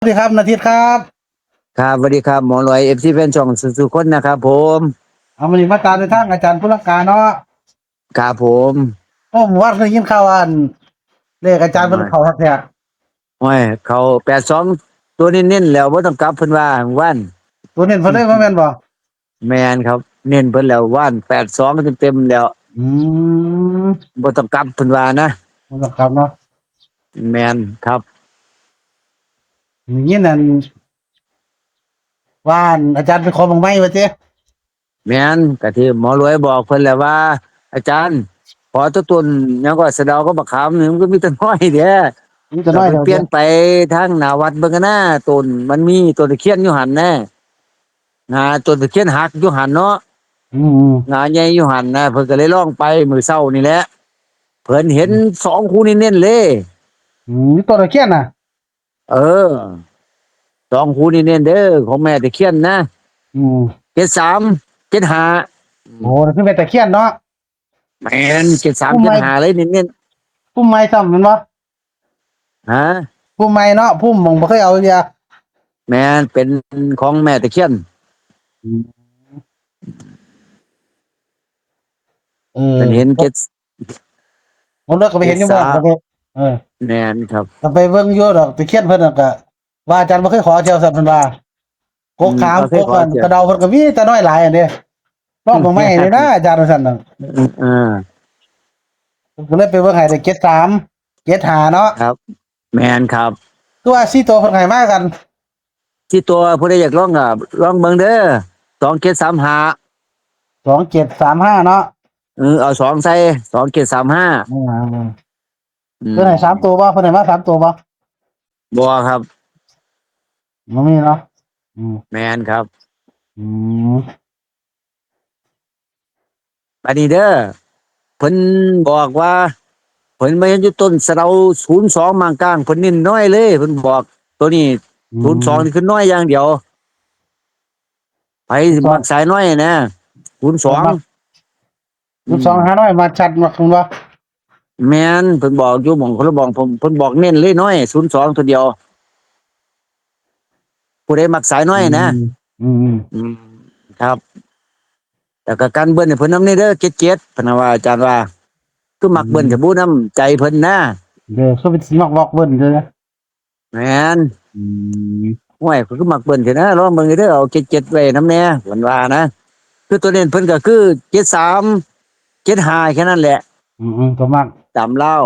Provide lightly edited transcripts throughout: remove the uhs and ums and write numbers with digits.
ดีครับนาทิตครับครับสวัสดีครับหมอรวยFCแฟนช่องสุขคนนะครับผมเอามาดีมาตามในทางอาจารย์พุทธการเนาะครับผมโอ้ผมว่าเคยยินข่าวอันเลขอาจารย์เพิ่นเข้าทักแท้โอ้ยเขา82ตัวเน้นๆแล้วบ่ต้องกลับเพิ่นว่าวันตัวเน้นเพิ่นเลยว่าแม่นบ่แมนครับเน้นเพิ่นแล้ววัน82เต็มๆแล้วอืมบ่ต้องกลับเพิ่นว่านะมันก็ครับเนาะแมนครับยินนั่นว่าอันอาจารย์ไปขอบังไม้ว่าเจ้แมนก็ที่หมอรวยบอกเพิ่นแล้วว่าอาจารย์ขอตัวตนหยังก็สะเดาก็บักขามนี่มันก็มีแต่น้อยเด้อมันจะก็น้อยเท่าเจ้เพิ่นเปลี่ยนไปทางหน้าวัดเบิ่งกันนะต้นมันมีต้นตะเคียนอยู่หั่นแน่ต้นตะเคียนหักอยู่หั่นเนาะ อืมงานใหญ่อยู่หันนะเพิ่นก็เลยล่องไปมื้อเช้านี่แหละเพิ่นเห็นสองคู่นี่เน้นเลยมีตัวตะเคียนน่ะเออสองคู่นี่เน้นเด้อของแม่ตะเคียนนะอืม73 75โอ้นี่คือแม่ตะเคียนเนาะแม่น73 พุ่มไม้75เลยเน้นพุ่มไม้ซ้ำแม่นบ่ๆฮะพุ่มไม้เนาะพุ่มบ่เคยเอาเดียแม่นเป็นของแม่ตะเคียนอืมเออเพิ่นเห็นเจ็ดผมเลิกก็ไปเจ็เห็นอยู่บ้านก็ดสามไปเออ แม่นครับก็ไปเบิ่งอยู่ดอกตะเคียนเพิ่นน่ะก็ว่าอาจารย์บ่เคยขอเที่ยวซั่นเพิ่นว่ากกขามบ่เคยกกอันขอเจียกระเดาเพิ่นก็มีแต่น้อยหลายอันเด้ลองเบิ่งมาให้เลยนะอาจารย์ว่าซั่นน่ะเออผมก็เลยไปเบิ่งให้ได้เกรด3เกรด5เนาะครับแม่นครับคือว่า4ตัวเพิ่นให้มากันที่ตัวผู้ใดอยากลองก็ลองเบิ่งเด้อ27352เกรด35เนาะเอาสองใส่2735อืมอืเพิ่นให้3ตัวมบ่เพิ่นให้มา3ตัวบ่บัวครับบ่มีเนาะอืมแมนครับอืมอันนี้เด้อเพิ่นบอกว่าเพิ่นมาเห็นอยู่ต้นสะเดา02มางกลางเพิ่นเน้นน้อยเลยเพิ่นบอกตัวนี้อื02นี่มคือน้อยอย่างเดียวไปมัก02สายน้อยนะ02เพิ่นมาอืม02หาน้อยมาชัดมาคุณบ่แม่นเพิ่นบอกอยู่หม่องคนละบอกผมเพิ่นบอกเน้นเลยน้อย02ตัวเดียวผู้ใดมักสายน้อยอืนะมอืมอืมครับแต่ก็การเบิ้ลให้เพิ่นนำนี่เด้อเจ็ดๆเพิ่นว่าอาจารย์ว่าคืออืมักเบิ้ลมกับผู้นำใจเพิ่นนะเด้อคือเป็นสิมักบอกเบิ่นเด้อแม่น อืมห้วยเพิ่นก็มักเบิ่นเถอะนะลองเบิ่งเด้อเอา77ไว้นำแหน่เพิ่นว่านะคือตัวเน้นเพิ่นก็คือ73 75แค่นั้นแหละอืมตัวมัก ตามลาว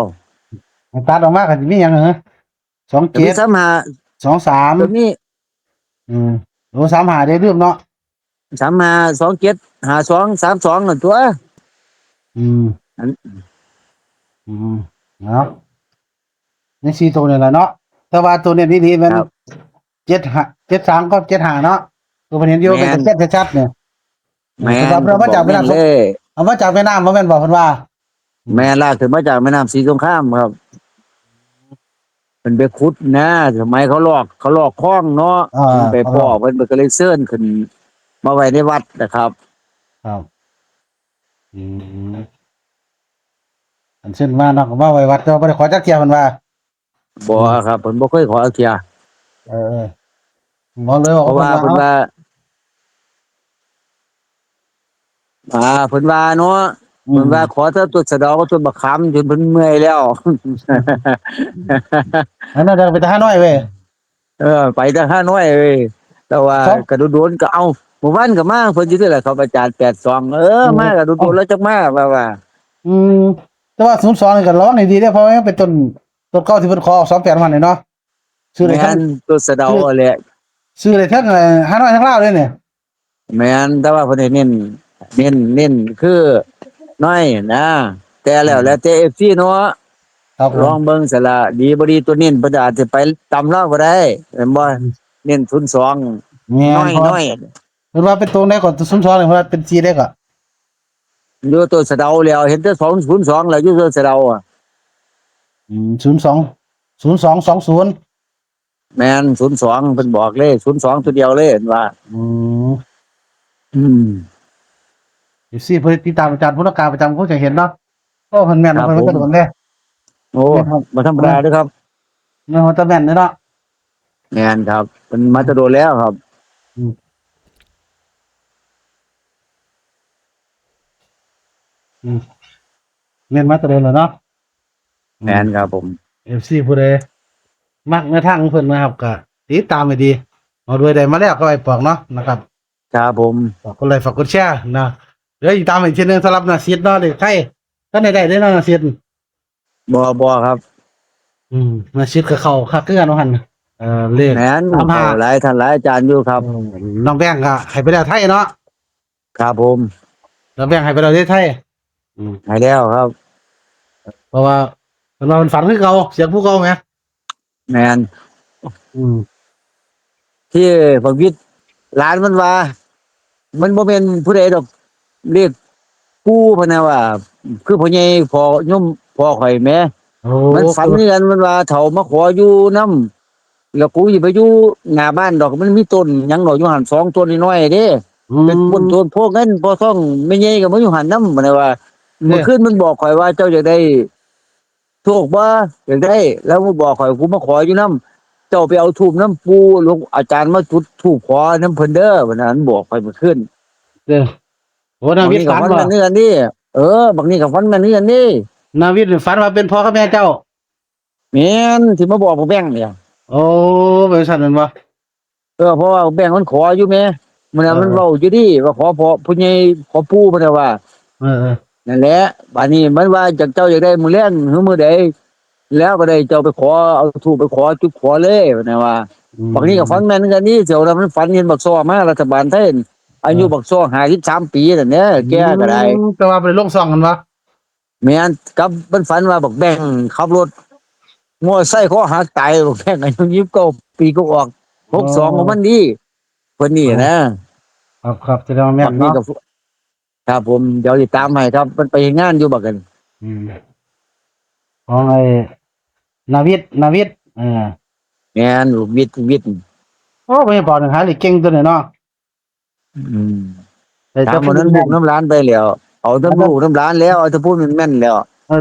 ตัดออกมาก็สิมีหยังเหรอก็มี27 35 23ก็มีอืมโอ้35ได้ลืมเนาะ35 27 52 32นั่นตัวอืมอันอืมเนาะใน4ตัวนี่แหละเนาะแต่ว่าตัวเนี้ดีๆมันครับ75 73ก็75เนาะตัวเพิ่นเห็นอยู่เป็นแม่นตะเคียนชัดๆเนี่ยแม่เพิ่นว่านเพิ่นเพิ่นบอกเอามาจากแม่น้ำแม่นเลย เอามาจากแม่น้ำบ่แม่นบ่เพิ่นว่าอืมแม่นลากขึ้นมาจากแม่น้ำศรีสงครามครับเพิ่นไปขุดนะสมัยเขาลอกคลองเนาะอ่าเพิ่นไปพ้อเขาเนาะเพิ่นก็เลยเชิญขึ้นมาไว้ในวัดนะครับครับอืมอันเช่นมาเนาะก็มาไว้วัดแต่ว่าบ่ได้ขอจักเที่ยเพิ่นว่าบ่อืมครับเพิ่นบ่เคยขอจักเที่ยเออๆบ่เลยบอกเพราะว่าเพิ่นว่าเอ้าว่าเพิ่นว่าเพิ่นว่าเนาะอืมเพิ่นว่าขอแต่ต้นสะเดากับต้นมะขามจนเพิ่นเมื่อยแล้ว อันนั้นเดินไปแต่ฮานอยเว้ยไปแต่ฮานอยเว้ยแต่ว่าสองก็โดนๆก็เอาเมื่อวานก็มาเพิ่นอยู่นี่แหละครับอาจารย์82อืมมาก็เอ้าโดนๆแล้วจักมาว่าอืมแต่ว่า02นี่ก็ระวังให้ดีเด้อเพราะว่ามันเป็นต้นเก่าที่เพิ่นขอออก28มันนี่เนาะซื้อได้ทั้งแม่นต้นสะเดาซื้อแหละ ซื้อได้ทั้งฮานอยทั้งลาวเลยเนี่ยแม่นแต่ว่าเพิ่นให้เน้นคือน้อยนะแต่อืมแล้วแต่ FC เนาะครับผมลองเบิ่งซะละดีบ่ดีตัวเน้นเพิ่นอาจจะไปตามเราก็ได้แม่นบ่อืมเน้น02แม่นเพราะว่าน้อยเพิ่นว่าเป็นตัวได้ก่อน02นี่เพิ่นว่าเป็น4ได้ก่อนอยู่ตัวสะเดาแล้วเห็นแต่202แล้วอยู่ตัวสะเดาอะอืม02 0220แม่น02เพิ่นบอกเลย02ตัวเดียวเลยเห็นว่าอืมอืมสิเพิ่นติดตามอาจารย์พุทธการประจำคงจะเห็นเนาะโอ้เพิ่นแม่นครับเพิ่นผมก็โดนเด้โอ้แม่นครับบ่ธรรมเออดาเด้อครับแม่นว่าแต่แม่นเด้อเนาะ แม่นครับมันมาแตะโดนแล้วครับอืมอืมเน้นมาตรเดินแล้วเนาะอืแม่มนครับผม FC ผู้ใดมักในทางของเพิ่นนะครับก็ติดตามให้ดีเอาด้วยได้มาแล้วก็ไว้ปอกเนาะนะครับครับผม ฝากกดไลค์ฝากกดแชร์นะเดี๋ยวอีกตามอีกทีหนึงสำหรับนาซิดเนาะเด็กไทยก็ได้เด้อเนาะนาซิดบ่ครับนาซิดก็เข้าคักคือกันว่าหั่นเลขแม่นเขาห35ลายท่านหลายอาจารย์อยู่ครับน้องแบงก์ก็ให้ไปแล้วไทยเนาะครับผม น้องแบงก์ให้ไปแล้วเด้อไทยอืม ให้แล้วครับเพราะว่ามันฝันคือเก่าเสียงผู้เก่าไงแม่นอืมที่บักวิทย์หลานมันว่า มันบ่แม่นผู้ใดดอกเรียกปู่พะนะว่า คือพ่อใหญ่พ่อยมพ่อข่อยแหมโอ้มันฝันคือกันมันว่าเฒ่ามาขออยู่นำแล้วกูสิไปอยู่หน้าบ้านดอกมันมีต้นหยังดอกอยู่หั่น2ต้นน้อยๆเด้อืเป็นต้นมต้นพวกนั้นพอท้องแม่ใหญ่ก็มาอยู่หั่นนำพะนะว่าเมื่อเนี่ยคืนมันบอกข่อยว่าเจ้าอยากได้โชคบ่อยากได้ แล้วมันบอกข่อยกูมาขออยู่นำเจ้าไปเอาธูปนำปู่หลวงอาจารย์มาจุดธูปขอนำเพิ่นเด้อว่านั้นบอกข่อยเมื่อคืน เด้อโอ้นาบางวิทย์นี้กับฟันฝันบ่แม่นคือกันนี่บางนี้กับฟันแม่นคือกันนี่นาวิทย์ฝันว่าเป็นพ่อกับแม่เจ้าแม่นที่มาบอกผมแบ่งเนี่ยโอ้เป็นซั่นแม่นบ่เพราะว่าแบ่งมันขออยู่แม่มันน่ะมันเออเว้าอยู่ดิว่าขอพ่อผู้ใหญ่ขอปู่มันน่ะว่าเออนั่นแหละบัดนี้มันว่าจากเจ้าอยากได้มื้อแลงหรือมื้อใดแล้วก็ได้เจ้าไปขอเอาธูปไปขอจุดขอเลยมันน่ะว่าบางนี้กับฟันแม่นคือกันนี่เจ้าน่ะมันฝันเห็นบักซ้อมารัฐบาลไทยอายุบักซ้อ53ปีนั่นแหละแกก็ได้แต่ว่าไปลงซองกันบ่แม่นกับมันฝันว่าบักแบ่งขับรถ มอไซค์เขาหักตายแค่อายุ29ปีก็ออก62ของมันดีเพิ่นนี่นะครับครับแสดงว่าแม่บักนี้นเนาะก็ครับผมเดี๋ยวสิตามให้ครับมันไปเฮ็ดงานอยู่บักกันอืมของไอ้นาวิทย์แม่นวิทย์โอ้ไม่บอกหนึ่งหาเลยเก่งตัวเนี่ยเนาะอืมแต่ถามวัจะพูดนนั้นลูกแม่นน้ำร้านไปแล้วเอาทั้งลูกน้ำร้านแล้วเอาแต่พูดแม่นๆแล้ว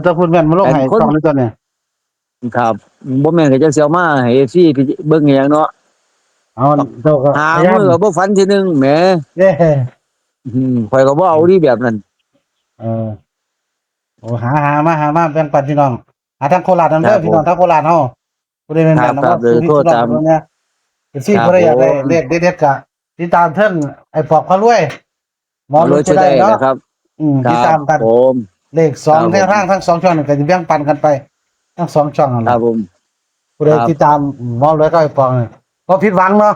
จะพูดแม่นมาลงแต่ให้คนต้องในตัวเนี่ยครับบ่แม่นก็จักสิเอามาให้ FC พี่เบิ่งอีหยังเนาะเอาเจ้าก็หาพยายามมื้อก็บ่ฝันทีหนึงแหมเด้ข้อยก็บ่เอาดีแบบนั้นเออโอ้หามาแบ่งปันพี่น้องหาทางโคราชนั่นครัเด้อบผมพี่น้องทางโคราชเฮาผู้ใดแม่นๆนะว่าเดี๋ยวซื้อที่โทรสุดตาม เนี่ยเป็นซี่ครับผู้ใดผอยากได้มเลขเด็ดๆก็ติดตามเทิงไอ้ปอบพระรวยหมอเอารรู้จะถช่วยได้ได้เนาะนะครับครับติดตามกันผมเลขสองครับผมแนวทางทั้งสองช่องนี่ก็สิแบ่งปันกันไปทั้งสองช่องนั่นแหละครับผมผู้ใดครับติดตามหมอรวยก็ไอ้ปองนี่บ่ผิดหวังเนาะ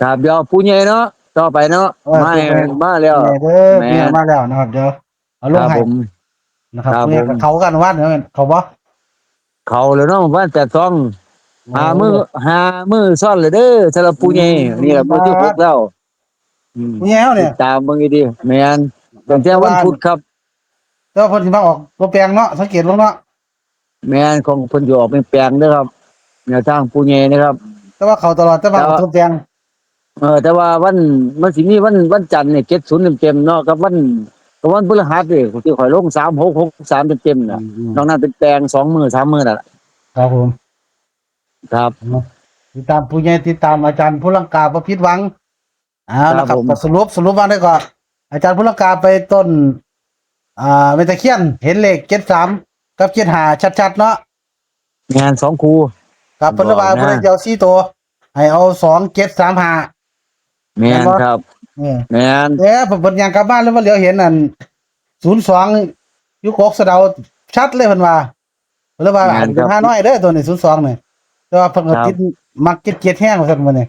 ครับเดี๋ยวผู้ใหญ่เนาะต่อไปเนาะมาให้มาแล้ว แม่เด้อแม่เมียมาแล้วนะครับเดี๋ยวเอาลงให้ครับผมนะครับครับผมเมียกับเขากันว่าเดี๋ยวเขาบ่ เขาแล้วเนาะบ้าน82หามือหามือซ่อนเลยเด้อสำหรับผู้ใหญ่นี่แหละมื้อที่6แล้วเมียเฮาติเนี่ยดตามเบิ่งให้ดีแม่นตั้งแต่วันพุธครับแต่ว่าเพิ่นสิมาออกตัวแปลงเนาะสังเกตลงเนาะแม่นของเพิ่นอยู่ออกเป็นแปลงเด้อครับแนวทางผู้ใหญ่นะครับ แต่ว่าเขาตลอดแต่ว่าออกตัวแปลงแต่ว่าวันมันสิมีวันจันทร์เนี่ย70เต็มๆเนาะกับวันพฤหัสนี่ที่ข่อยลง3663เต็มๆน่ะนอกนั้นเป็นแปลง2มื้อ3มื้อน่ะครับผมครับติดตามผู้ใหญ่ติดตามอาจารย์ผู้ลังกาบ่ผิดหวังนะค ครั รับบ ผม ก็สรุปมาได้ก่อนอาจารย์ผู้ลังกาไปต้นเมตะเคียนเห็นเลข73กับ75ชัดๆเนาะ งาน2คู่กับเพิ่นว่าเพิ่นจะเอา4ตัวให้เอา2735แม่นครับแม่นเพิ่นย่างกลับบ้านแล้วมาเหลียวเห็นอัน02อยู่กกสะเดาชัดเลยเพิ่นว่าเพิ่นว่าอาจจะเป็น5น้อยเด้อตัวนี้02นี่แต่ว่าเพิ่นก็ติดมักเกียดแห้งว่าซั่นมื้อนี้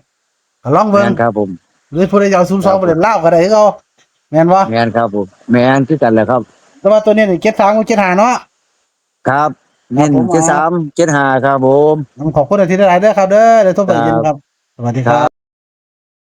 ก็ลองเบิ่งแม่นครับผมหรือผู้ใดจะเอา02ไปเล่นลาวก็ได้คือเก่าแม่นบ่แม่นครับผมแม่นคือกันแหละครับแต่ว่าตัวนี้นี่73กับ75เนาะครับเน้น73 75ครับผมขอบคุณที่ได้หลายเด้อครับเด้อเดี๋ยวโทรไปเย็นครับสวัสดีครับ